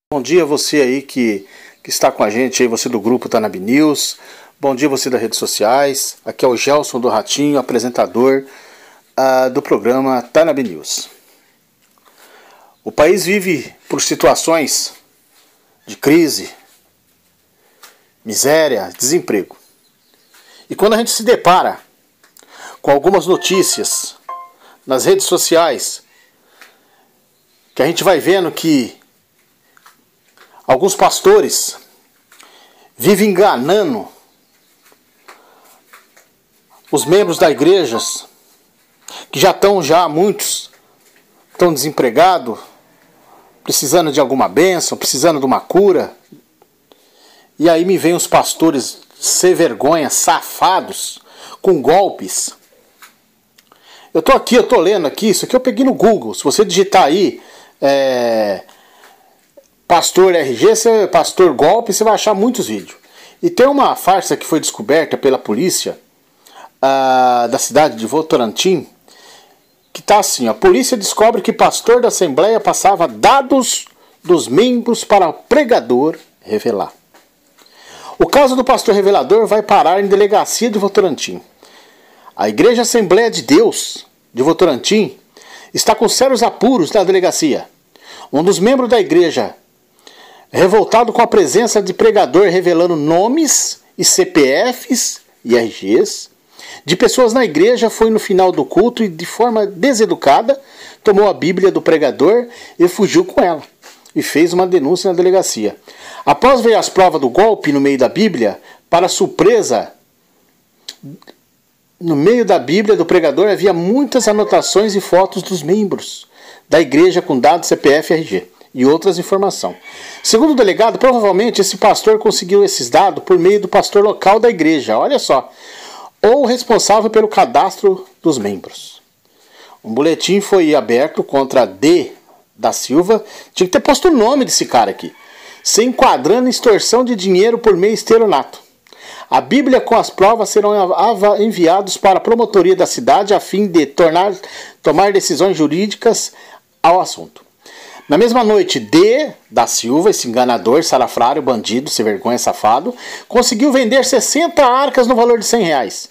Bom dia você aí que está com a gente, aí você do grupo Tanabe News. Bom dia você das redes sociais. Aqui é o Gelson do Ratinho, apresentador do programa Tanabe News. O país vive por situações de crise, miséria, desemprego. E quando a gente se depara com algumas notícias nas redes sociais, que a gente vai vendo que alguns pastores vivem enganando os membros da igreja, que muitos estão desempregados, precisando de alguma bênção, precisando de uma cura. E aí me vem os pastores sem vergonha, safados, com golpes. Eu tô lendo aqui, isso aqui eu peguei no Google. Se você digitar aí Pastor RG, Pastor Golpe, você vai achar muitos vídeos. E tem uma farsa que foi descoberta pela polícia da cidade de Votorantim, que tá assim: a polícia descobre que pastor da Assembleia passava dados dos membros para o pregador revelar. O caso do pastor revelador vai parar em delegacia de Votorantim. A Igreja Assembleia de Deus de Votorantim está com sérios apuros na delegacia. Um dos membros da igreja, revoltado com a presença de pregador revelando nomes e CPFs e RGs de pessoas na igreja, foi no final do culto e, de forma deseducada, tomou a Bíblia do pregador e fugiu com ela. E fez uma denúncia na delegacia. Após ver as provas do golpe no meio da Bíblia, para surpresa, no meio da Bíblia do pregador havia muitas anotações e fotos dos membros da igreja com dados CPF e RG e outras informações. Segundo o delegado, provavelmente esse pastor conseguiu esses dados por meio do pastor local da igreja, olha só, ou responsável pelo cadastro dos membros. Um boletim foi aberto contra D. da Silva, tinha que ter posto o nome desse cara aqui, se enquadrando em extorsão de dinheiro por meio estelionato. A Bíblia com as provas serão enviados para a promotoria da cidade a fim de tomar decisões jurídicas ao assunto. Na mesma noite, D. da Silva, esse enganador, salafrário, bandido, sem vergonha, safado, conseguiu vender 60 arcas no valor de R$100.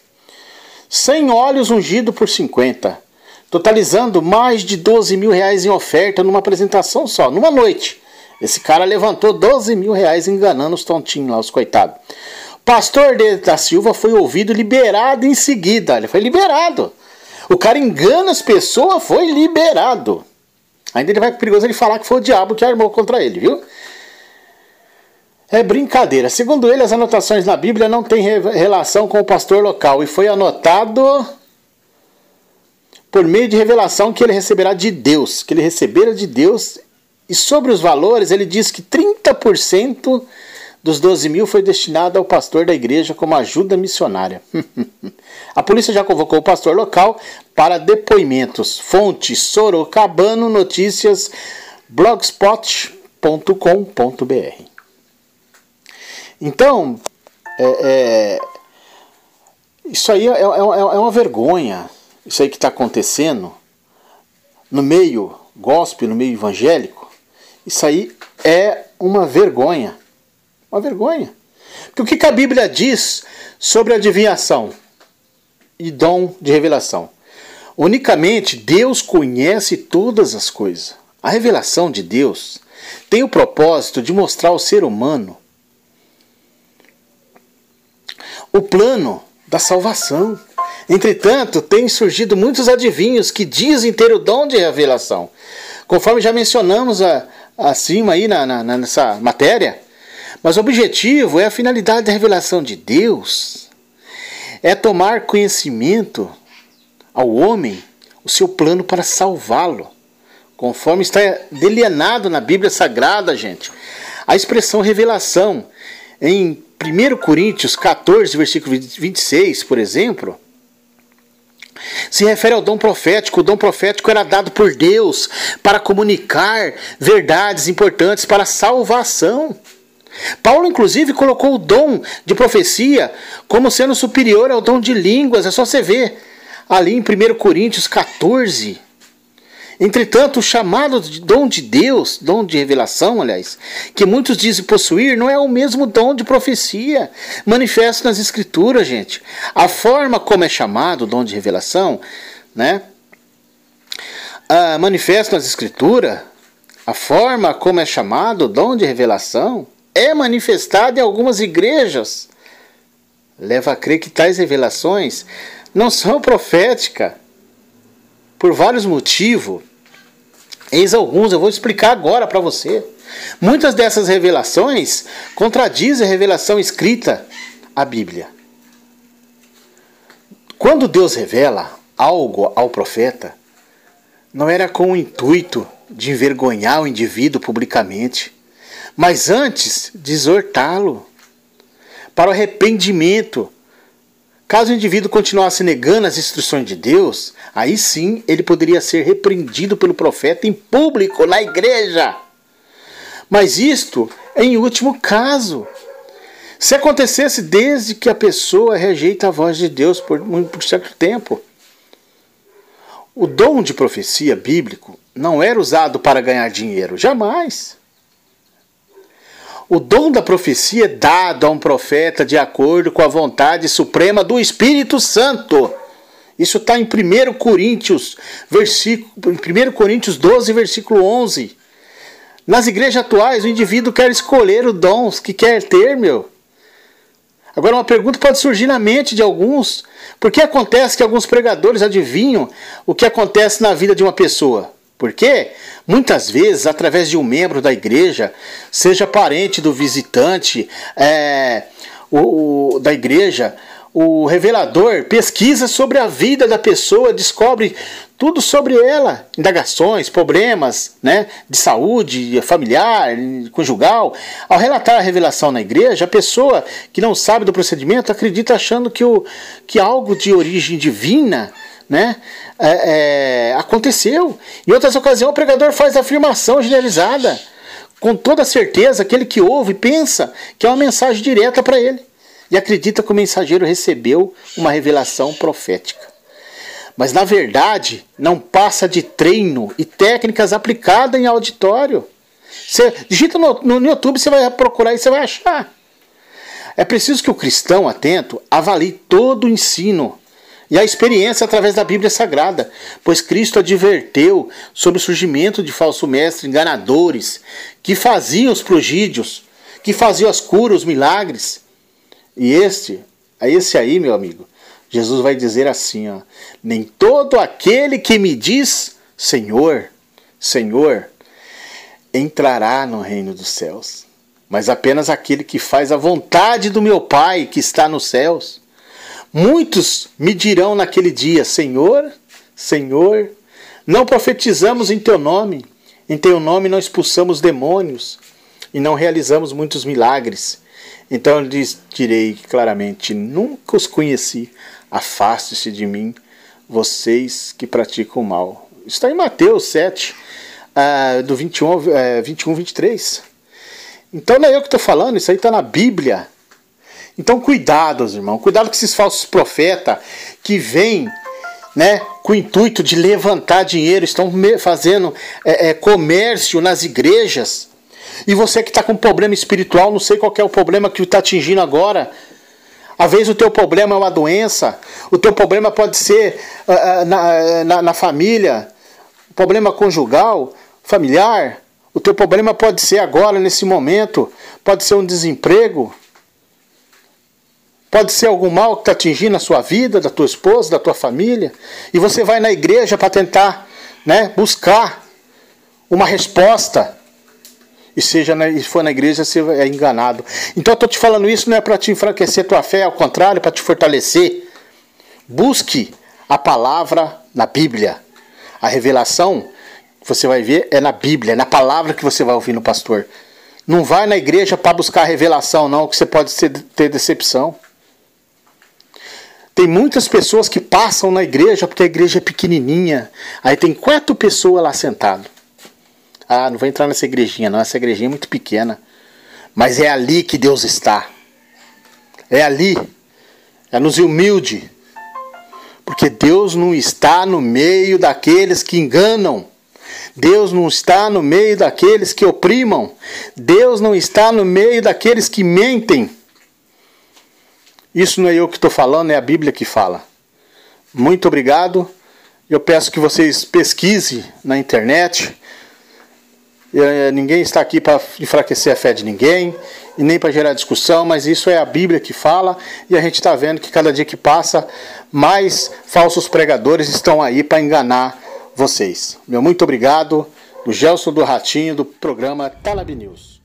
100 óleos ungidos por 50, totalizando mais de R$12 mil em oferta numa apresentação só, numa noite. Esse cara levantou R$12 mil enganando os tontinhos lá, os coitados. Pastor D. da Silva foi ouvido e liberado em seguida. Ele foi liberado. O cara engana as pessoas, foi liberado. Ainda ele vai perigoso ele falar que foi o diabo que armou contra ele, viu? É brincadeira. Segundo ele, as anotações na Bíblia não têm relação com o pastor local e foi anotado por meio de revelação que ele receberá de Deus, que ele recebera de Deus. E sobre os valores, ele diz que 30% dos 12 mil foi destinado ao pastor da igreja como ajuda missionária. A polícia já convocou o pastor local para depoimentos. Fonte Sorocabano Notícias, blogspot.com.br. Então, isso aí é uma vergonha. Isso aí que está acontecendo no meio gospel, no meio evangélico. Isso aí é uma vergonha. Uma vergonha. Porque o que a Bíblia diz sobre adivinhação e dom de revelação? Unicamente Deus conhece todas as coisas. A revelação de Deus tem o propósito de mostrar ao ser humano o plano da salvação. Entretanto, tem surgido muitos adivinhos que dizem ter o dom de revelação. Conforme já mencionamos acima aí nessa matéria. Mas o objetivo é a finalidade da revelação de Deus. É tomar conhecimento ao homem o seu plano para salvá-lo. Conforme está delineado na Bíblia Sagrada, gente. A expressão revelação em 1 Coríntios 14, versículo 26, por exemplo, se refere ao dom profético. O dom profético era dado por Deus para comunicar verdades importantes para a salvação. Paulo, inclusive, colocou o dom de profecia como sendo superior ao dom de línguas. É só você ver ali em 1 Coríntios 14. Entretanto, o chamado de dom de Deus, dom de revelação, aliás, que muitos dizem possuir, não é o mesmo dom de profecia manifesto nas Escrituras, gente. A forma como é chamado o dom de revelação, né? Manifesto nas Escrituras, a forma como é chamado o dom de revelação é manifestada em algumas igrejas. Leva a crer que tais revelações não são proféticas por vários motivos. Eis alguns, eu vou explicar agora para você. Muitas dessas revelações contradizem a revelação escrita, a Bíblia. Quando Deus revela algo ao profeta, não era com o intuito de envergonhar o indivíduo publicamente, mas antes de exortá-lo para o arrependimento. Caso o indivíduo continuasse negando as instruções de Deus, aí sim ele poderia ser repreendido pelo profeta em público, na igreja. Mas isto em último caso. Se acontecesse desde que a pessoa rejeita a voz de Deus por certo tempo. O dom de profecia bíblico não era usado para ganhar dinheiro, jamais. O dom da profecia é dado a um profeta de acordo com a vontade suprema do Espírito Santo. Isso está em 1 Coríntios 12, versículo 11. Nas igrejas atuais, o indivíduo quer escolher os dons que quer ter, meu. Agora, uma pergunta pode surgir na mente de alguns. Por que acontece que alguns pregadores adivinham o que acontece na vida de uma pessoa? Porque, muitas vezes, através de um membro da igreja, seja parente do visitante da igreja, o revelador pesquisa sobre a vida da pessoa, descobre tudo sobre ela, indagações, problemas, né, de saúde, familiar, conjugal. Ao relatar a revelação na igreja, a pessoa que não sabe do procedimento acredita achando que algo de origem divina, né, aconteceu. Em outras ocasiões, o pregador faz afirmação generalizada, com toda certeza, aquele que ouve pensa que é uma mensagem direta para ele e acredita que o mensageiro recebeu uma revelação profética. Mas na verdade não passa de treino e técnicas aplicadas em auditório. Você digita no YouTube, você vai procurar e você vai achar. É preciso que o cristão atento avalie todo o ensino e a experiência através da Bíblia Sagrada, pois Cristo adverteu sobre o surgimento de falsos mestres enganadores que faziam os prodígios, que faziam as curas, os milagres. E esse aí, meu amigo, Jesus vai dizer assim, ó: nem todo aquele que me diz Senhor, Senhor, entrará no reino dos céus, mas apenas aquele que faz a vontade do meu Pai que está nos céus. Muitos me dirão naquele dia: Senhor, Senhor, não profetizamos em teu nome não expulsamos demônios e não realizamos muitos milagres. Então eu lhes direi claramente: nunca os conheci, afaste-se de mim, vocês que praticam o mal. Isso está em Mateus 7, do 21, 23. Então não é eu que estou falando, isso aí está na Bíblia. Então cuidado, irmãos, cuidado com esses falsos profetas que vêm, né, com o intuito de levantar dinheiro, estão fazendo comércio nas igrejas. E você que está com problema espiritual, não sei qual é o problema que está atingindo agora. Às vezes o teu problema é uma doença, o teu problema pode ser na família, problema conjugal, familiar. O teu problema pode ser agora, nesse momento, pode ser um desemprego, pode ser algum mal que está atingindo a sua vida, da tua esposa, da tua família. E você vai na igreja para tentar, né, buscar uma resposta. E se for na igreja, você é enganado. Então eu estou te falando isso não é para te enfraquecer a tua fé, ao contrário, para te fortalecer. Busque a palavra na Bíblia. A revelação que você vai ver é na Bíblia, é na palavra que você vai ouvir no pastor. Não vai na igreja para buscar a revelação, não, que você pode ter decepção. Tem muitas pessoas que passam na igreja porque a igreja é pequenininha. Aí tem 4 pessoas lá sentadas. Ah, não vou entrar nessa igrejinha não, essa igrejinha é muito pequena. Mas é ali que Deus está. É ali. É nos humildes. Porque Deus não está no meio daqueles que enganam. Deus não está no meio daqueles que oprimam. Deus não está no meio daqueles que mentem. Isso não é eu que estou falando, é a Bíblia que fala. Muito obrigado. Eu peço que vocês pesquisem na internet. Ninguém está aqui para enfraquecer a fé de ninguém e nem para gerar discussão, mas isso é a Bíblia que fala, e a gente está vendo que cada dia que passa, mais falsos pregadores estão aí para enganar vocês. Meu muito obrigado, o Gelson do Ratinho, do programa Talab News.